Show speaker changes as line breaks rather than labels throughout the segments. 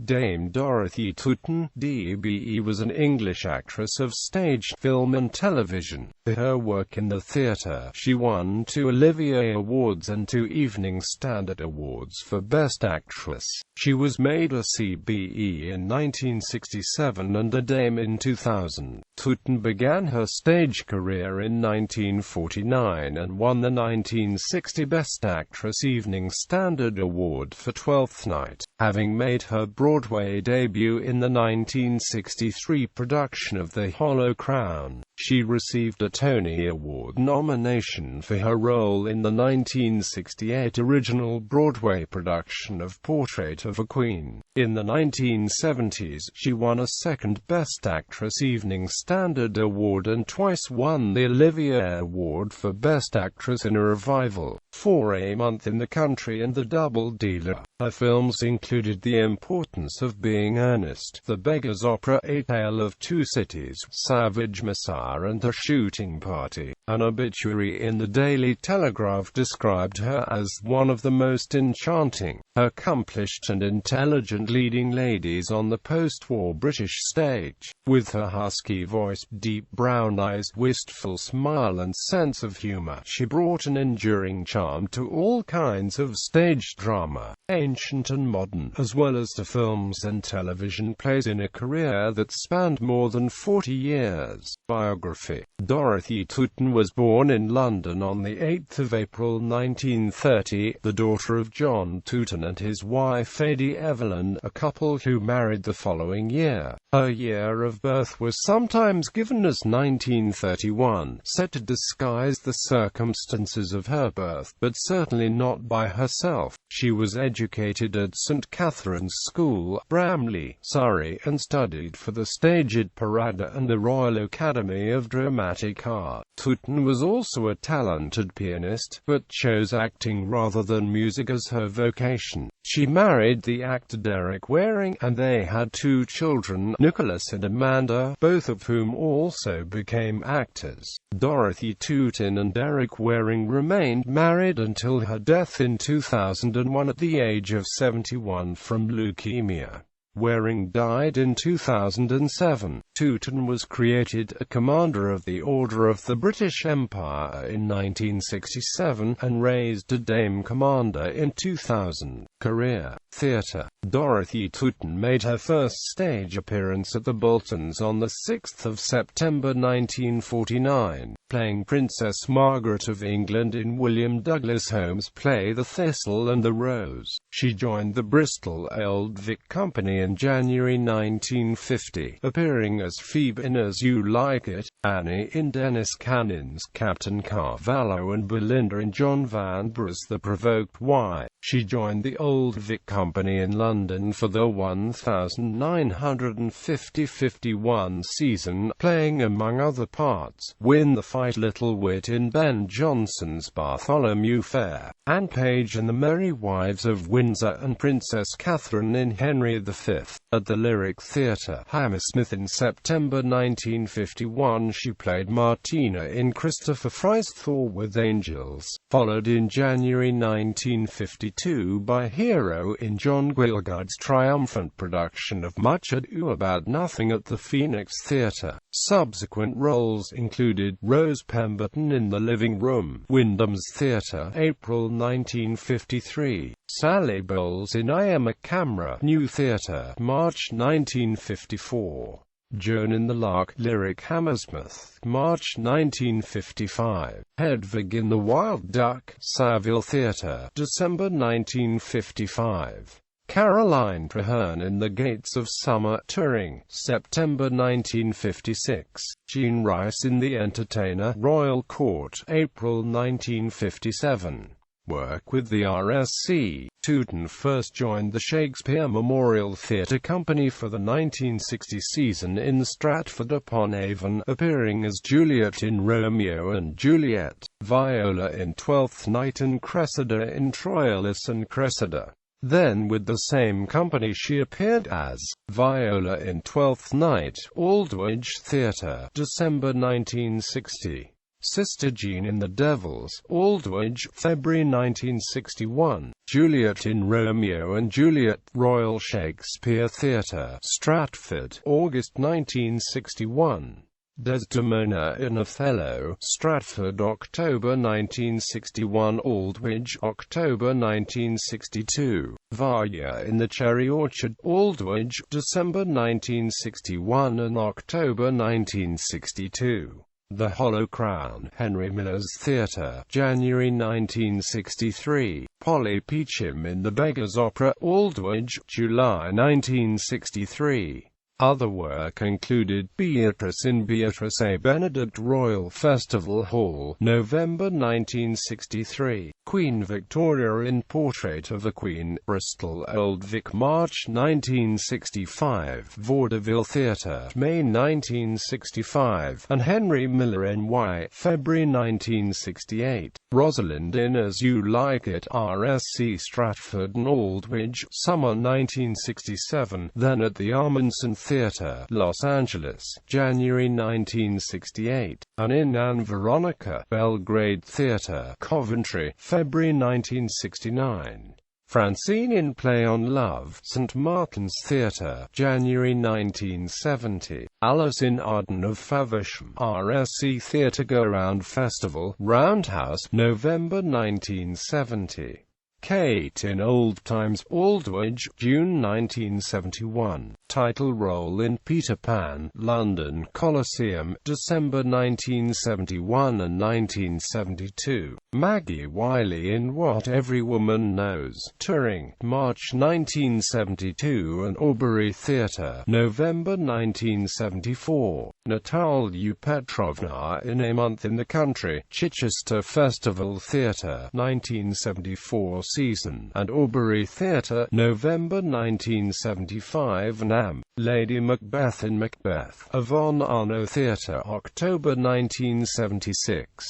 Dame Dorothy Tutin, DBE, was an English actress of stage, film and television. For her work in the theatre, she won 2 Olivier Awards and 2 Evening Standard Awards for Best Actress. She was made a CBE in 1967 and a Dame in 2000. Tutin began her stage career in 1949 and won the 1960 Best Actress Evening Standard Award for Twelfth Night. Having made her Broadway debut in the 1963 production of The Hollow Crown, she received a Tony Award nomination for her role in the 1968 original Broadway production of Portrait of a Queen. In the 1970s, she won a second Best Actress Evening Standard Award and twice won the Olivier Award for Best Actress in a Revival, For a Month in the Country and The Double Dealer. Her films included The Importance of Being Earnest, The Beggar's Opera, A Tale of Two Cities, Savage Messiah and A Shooting Party. An obituary in the Daily Telegraph described her as one of the most enchanting, accomplished and intelligent leading ladies on the post-war British stage. With her husky voice, deep brown eyes, wistful smile and sense of humour, she brought an enduring charm to all kinds of stage drama, ancient and modern, as well as to films and television plays in a career that spanned more than 40 years. Biography. Dorothy Tutin was born in London on 8 April 1930, the daughter of John Tutin and his wife Lady Evelyn, a couple who married the following year. Her year of birth was sometimes given as 1931, said to disguise the circumstances of her birth, but certainly not by herself. She was educated at St Catherine's School, Bramley, Surrey, and studied for the stage at Parada and the Royal Academy of Dramatic Art. Tutin was also a talented pianist, but chose acting rather than music as her vocation. She married the actor Derek Waring, and they had 2 children, Nicholas and Amanda, both of whom also became actors. Dorothy Tutin and Derek Waring remained married until her death in 2001 at the age of 71 from leukemia. Waring died in 2007. Tutin was created a Commander of the Order of the British Empire in 1967 and raised to Dame Commander in 2000. Career. Theatre. Dorothy Tutin made her first stage appearance at the Boltons on 6 September 1949, playing Princess Margaret of England in William Douglas Holmes' play The Thistle and the Rose. She joined the Bristol Old Vic Company in January 1950, appearing as Phoebe in As You Like It, Annie in Dennis Canning's Captain Carvalho and Belinda in John Vanbrugh's The Provoked Wife. She joined the Old Vic Company in London for the 1950-51 season, playing among other parts, Win the Fight Little Wit in Ben Jonson's Bartholomew Fair, Anne Page in The Merry Wives of Windsor and Princess Catherine in Henry V. At the Lyric Theatre, Hammersmith in September 1951 she played Martina in Christopher Fry's Thor with Angels, followed in January 1952 by Hero in John Gielgud's triumphant production of Much Ado About Nothing at the Phoenix Theatre. Subsequent roles included Rose Pemberton in The Living Room, Wyndham's Theatre, April 1953, Sally Bowles in I Am a Camera, New Theatre, March 1954. Joan in the Lark, Lyric Hammersmith, March 1955. Hedvig in The Wild Duck, Saville Theatre, December 1955. Caroline Traherne in The Gates of Summer, Turing, September 1956. Jean Rice in The Entertainer, Royal Court, April 1957. Work with the RSC. Tutin first joined the Shakespeare Memorial Theatre Company for the 1960 season in Stratford-upon-Avon, appearing as Juliet in Romeo and Juliet, Viola in Twelfth Night and Cressida in Troilus and Cressida. Then with the same company she appeared as Viola in Twelfth Night, Aldwych Theatre, December 1960. Sister Jean in The Devils, Aldwych, February 1961. Juliet in Romeo and Juliet, Royal Shakespeare Theatre, Stratford, August 1961. Desdemona in Othello, Stratford, October 1961. Aldwych, October 1962. Varya in the Cherry Orchard, Aldwych, December 1961 and October 1962. The Hollow Crown, Henry Miller's Theatre, January 1963. Polly Peachum in The Beggar's Opera, Aldwych, July 1963. Other work included Beatrice in Beatrice A. Benedict Royal Festival Hall, November 1963. Queen Victoria in Portrait of the Queen, Bristol Old Vic, March 1965. Vaudeville Theatre, May 1965, and Henry Miller N.Y., February 1968. Rosalind in As You Like It, RSC Stratford and Aldwych, summer 1967, then at the Armanson Theatre, Los Angeles, January 1968, and in Anne Veronica, Belgrade Theatre, Coventry, February 1969. Francine in Play on Love, St. Martin's Theatre, January 1970. Alice in Arden of Faversham, RSC Theatre Go-Round Festival, Roundhouse, November 1970. Kate in Old Times, Aldwych, June 1971. Title role in Peter Pan, London Coliseum, December 1971 and 1972. Maggie Wiley in What Every Woman Knows, Turing, March 1972 and Aubury Theatre, November 1974. Natalia Petrovna in A Month in the Country, Chichester Festival Theatre, 1974 season, and Aubury Theatre, November 1975. Nam, Lady Macbeth in Macbeth, Avon Arno Theatre, October 1976.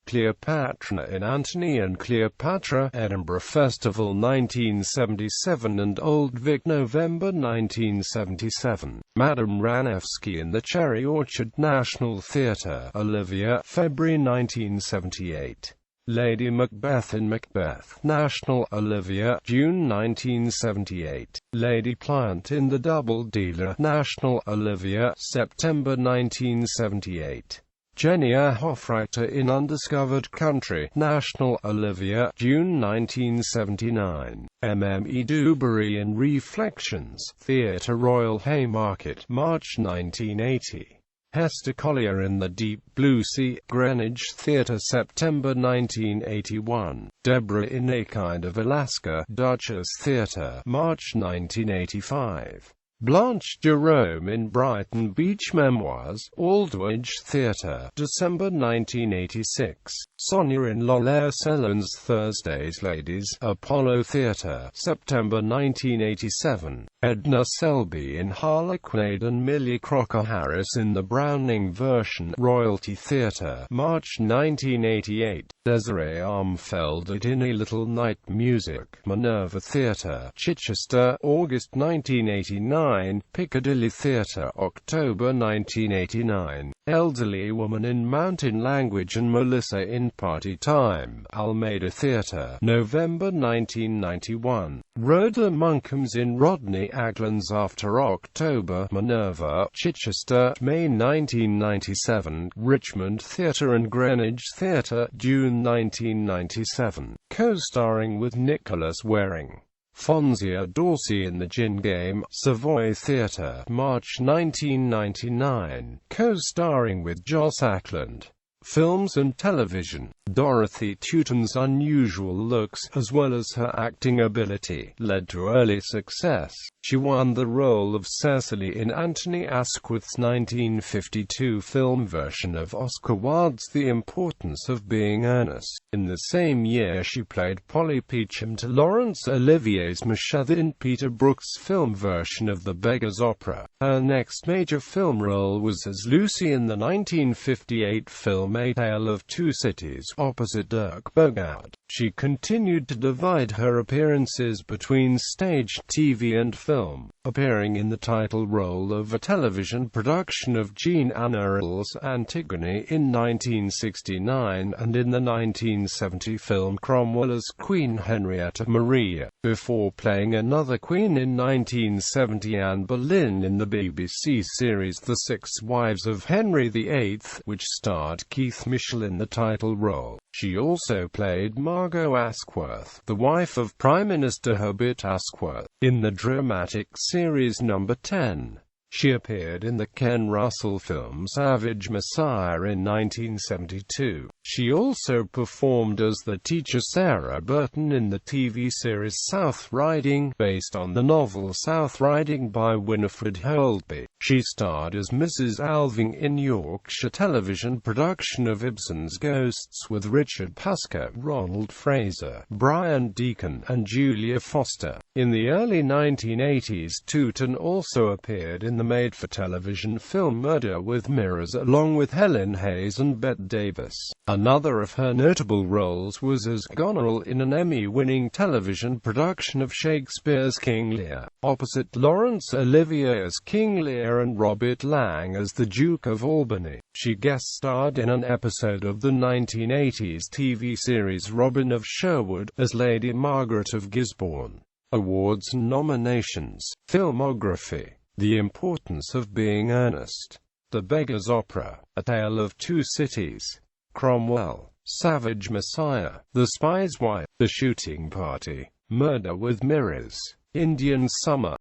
Cleopatra in Antony and Cleopatra, Edinburgh Festival 1977 and Old Vic, November 1977. Madame Ranevsky in the Cherry Orchard National Theatre, Olivia, February 1978. Lady Macbeth in Macbeth, National, Olivia, June 1978. Lady Pliant in The Double Dealer, National, Olivia, September 1978. Jennifer Hofreiter in Undiscovered Country, National, Olivia, June 1979. Mme. Dewberry in Reflections, Theatre Royal Haymarket, March 1980. Hester Collier in The Deep Blue Sea, Greenwich Theatre, September 1981. Deborah in A Kind of Alaska, Duchess Theatre, March 1985. Blanche Jerome in Brighton Beach Memoirs, Aldwych Theatre, December 1986. Sonia in Lolaire Sellon's Thursday's Ladies, Apollo Theatre, September 1987. Edna Selby in Harlequinade and Millie Crocker Harris in the Browning version, Royalty Theatre, March 1988. Desiree Armfeldt in A Little Night Music, Minerva Theatre, Chichester, August 1989. Piccadilly Theatre, October 1989. Elderly Woman in Mountain Language and Melissa in Party Time, Almeida Theatre, November 1991. Rhoda Monkham's in Rodney Aglan's After October, Minerva, Chichester, May 1997. Richmond Theatre and Greenwich Theatre, June 1997. Co-starring with Nicholas Waring. Fonzia Dorsey in The Gin Game, Savoy Theatre, March 1999. Co-starring with Joss Ackland. Films and television. Dorothy Tutin's unusual looks, as well as her acting ability, led to early success. She won the role of Cecily in Anthony Asquith's 1952 film version of Oscar Wilde's The Importance of Being Earnest. In the same year she played Polly Peachum to Laurence Olivier's Michelle in Peter Brook's film version of The Beggar's Opera. Her next major film role was as Lucy in the 1958 film A Tale of Two Cities opposite Dirk Bogarde. She continued to divide her appearances between stage, TV and film, appearing in the title role of a television production of Jean Anna Earl's Antigone in 1969 and in the 1970 film Cromwell as Queen Henrietta Maria, before playing another queen in 1970 Anne Boleyn in the BBC series The Six Wives of Henry VIII, which starred Keith Mitchell in the title role. She also played Margot Asquith, the wife of Prime Minister Herbert Asquith, in the dramatic series No. 10. She appeared in the Ken Russell film Savage Messiah in 1972. She also performed as the teacher Sarah Burton in the TV series South Riding, based on the novel South Riding by Winifred Holby. She starred as Mrs. Alving in Yorkshire television production of Ibsen's Ghosts with Richard Puskett, Ronald Fraser, Brian Deacon, and Julia Foster. In the early 1980s, Tutin also appeared in the made-for-television film Murder with Mirrors along with Helen Hayes and Bette Davis. Another of her notable roles was as Goneril in an Emmy-winning television production of Shakespeare's King Lear, opposite Laurence Olivier as King Lear and Robert Lang as the Duke of Albany. She guest-starred in an episode of the 1980s TV series Robin of Sherwood, as Lady Margaret of Gisborne. Awards and nominations. Filmography. The Importance of Being Earnest. The Beggar's Opera. A Tale of Two Cities. Cromwell. Savage Messiah. The Spy's Wife. The Shooting Party. Murder with Mirrors. Indian Summer.